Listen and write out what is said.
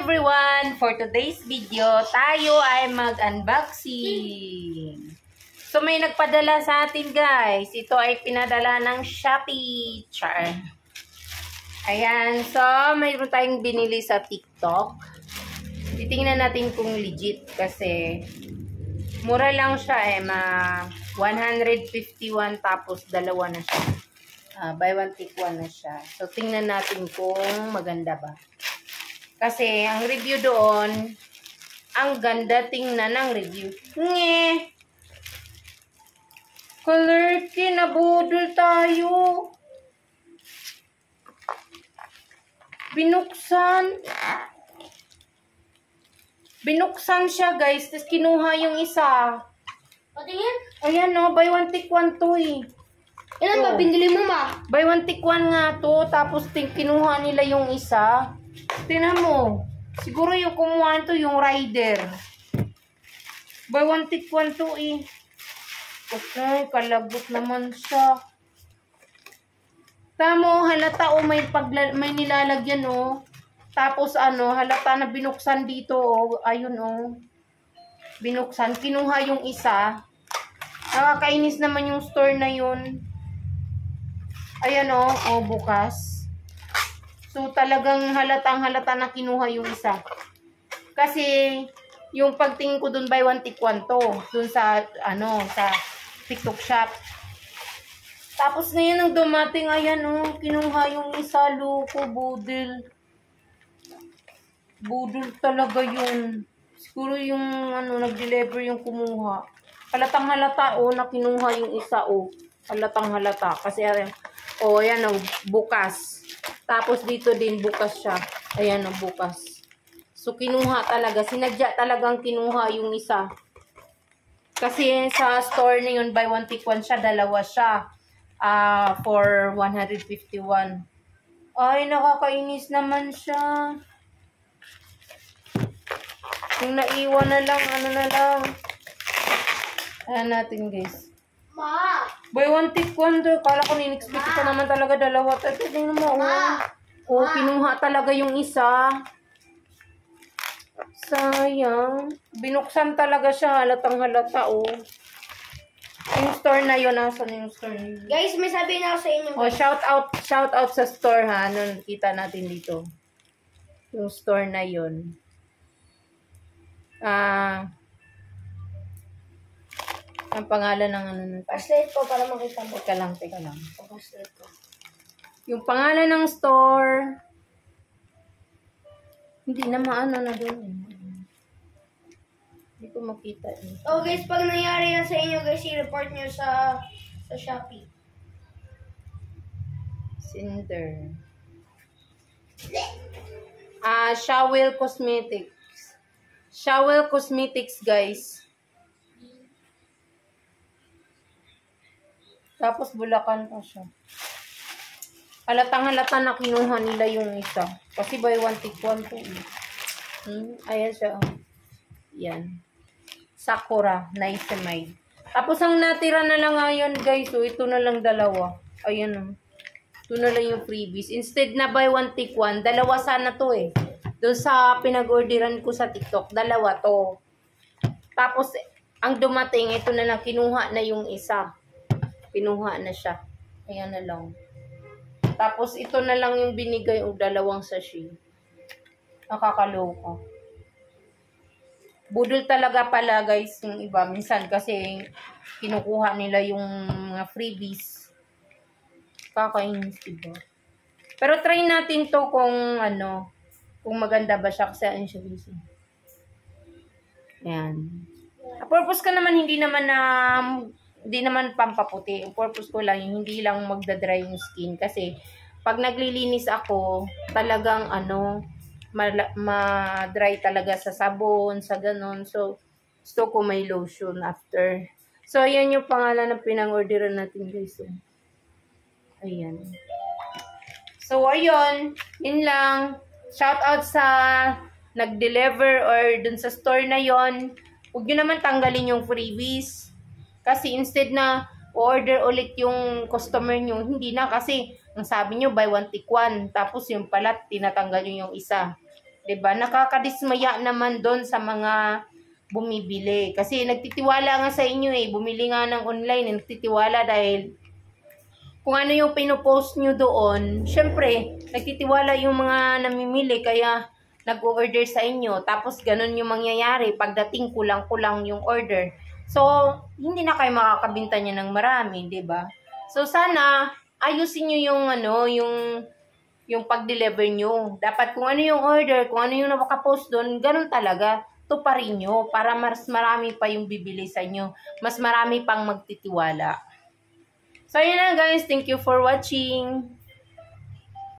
everyone! For today's video, tayo ay mag-unboxing. So may nagpadala sa atin guys. Ito ay pinadala ng Shopee. Char. Ayan. So mayroon tayong binili sa TikTok. Titingnan natin kung legit kasi mura lang siya eh. 151 tapos dalawa na siya. Buy one take one na siya. So tingnan natin kung maganda ba. Kasi ang review doon, ang ganda tingnan ng review. Nge! Color kinabudol tayo. Binuksan. Binuksan siya guys. Tapos kinuha yung isa. Patingin? Ayan no, buy one take one to eh. Ilan ba binili mo ma? Buy one take one nga to. Tapos kinuha nila yung isa. Tingnan mo. Siguro yung kumuha to yung rider. Buy one take one to eh. Okay, kalagot naman siya. Tamo, halata o may nilalagyan o. Tapos ano, halata na binuksan dito o. Ayun o. Binuksan. Kinuha yung isa. Nakakainis naman yung store na yun. Ayan o. O, bukas. So, talagang halata na kinuha yung isa. Kasi, yung pagtingin ko dun buy one take one to. Dun sa, sa TikTok shop. Tapos ngayon nang dumating, ayan kinuha yung isa, loko, budol. Budol talaga yun. Siguro yung, nag-deliver yung kumuha. Halatang halata, na kinuha yung isa, Halatang halata. Kasi, ayan, bukas. Tapos dito din bukas siya. Ayan bukas. So kinuha talaga. Sinadya talagang kinuha yung isa. Kasi sa store na yun, buy one take one siya. Dalawa siya. For 151. Ay, nakakainis naman siya. Yung naiwan na lang, na lang. Ayan natin guys. Ma! Buy one take one doon. Kala ko in-expect ko naman talaga dalawa. Tingnan mo, kinuha talaga yung isa. Sayang. Binuksan talaga siya. Halatang halata, Yung store na yun, nasan yung store na yun? Guys, may sabihin ako sa inyo. Shout out sa store ha. Ano kita natin dito? Yung store na yun. Ang pangalan ng Translate ko para makita mo. Teka lang. Translate ko. Yung pangalan ng store. Hindi na maano na doon. Hindi ko makita eh. So guys, pag nangyari yan sa inyo guys, i-report nyo sa Shopee. Cinder. Shawel Cosmetics. Shawel Cosmetics guys. Tapos bulakan pa siya. Halatang halata na kinuha nila yung isa. Kasi buy one take one to. Ayan siya. Yan. Sakura. Niacinamide. Tapos ang natira na lang ngayon guys. Ito na lang dalawa. Ayan Ito na lang yung freebies. Instead na buy one take one. Dalawa sana to eh. Doon sa pinag-orderan ko sa TikTok. Dalawa to. Tapos ang dumating. Ito na lang. Kinuha na yung isa. Pinuha na siya. Ayan na lang. Tapos, ito na lang yung binigay o dalawang sachet. Nakakaloka. Budol talaga pala, guys, yung iba. Minsan kasi, kinukuha nila yung mga freebies. Kakainis, diba? Pero try natin to kung, kung maganda ba siya. Kasi, ano siya, busy. Ayan. Purpose ka naman, hindi naman pampaputi. Ang purpose ko lang, hindi lang magdadry yung skin. Kasi, pag naglilinis ako, talagang, ma-dry talaga sa sabon, sa ganun. So, gusto ko may lotion after. So, ayan yung pangalan ng pinang-orderan natin, guys. Ayan. So, ayun. Yun lang. Shout out sa nag-deliver or dun sa store na yon. Huwag nyo naman tanggalin yung freebies. Kasi instead na order ulit yung customer nyo, hindi na kasi ang sabi nyo buy one take one. Tapos yung pala tinatanggal nyo yung isa. 'Diba? Nakakadismaya naman doon sa mga bumibili. Kasi nagtitiwala nga sa inyo eh. Bumili nga ng online, nagtitiwala dahil kung ano yung pinopost nyo doon, syempre, nagtitiwala yung mga namimili kaya nag-order sa inyo. Tapos ganun yung mangyayari. Pagdating kulang-kulang yung order. So, hindi na kayo makakabinta niya ng marami, 'di ba? So, sana ayusin nyo yung yung pag-deliver nyo. Dapat kung ano yung order, kung ano yung nakapost doon, ganun talaga. Tuparin nyo para mas marami pa yung bibili sa inyo. Mas marami pang magtitiwala. So, yun na guys. Thank you for watching.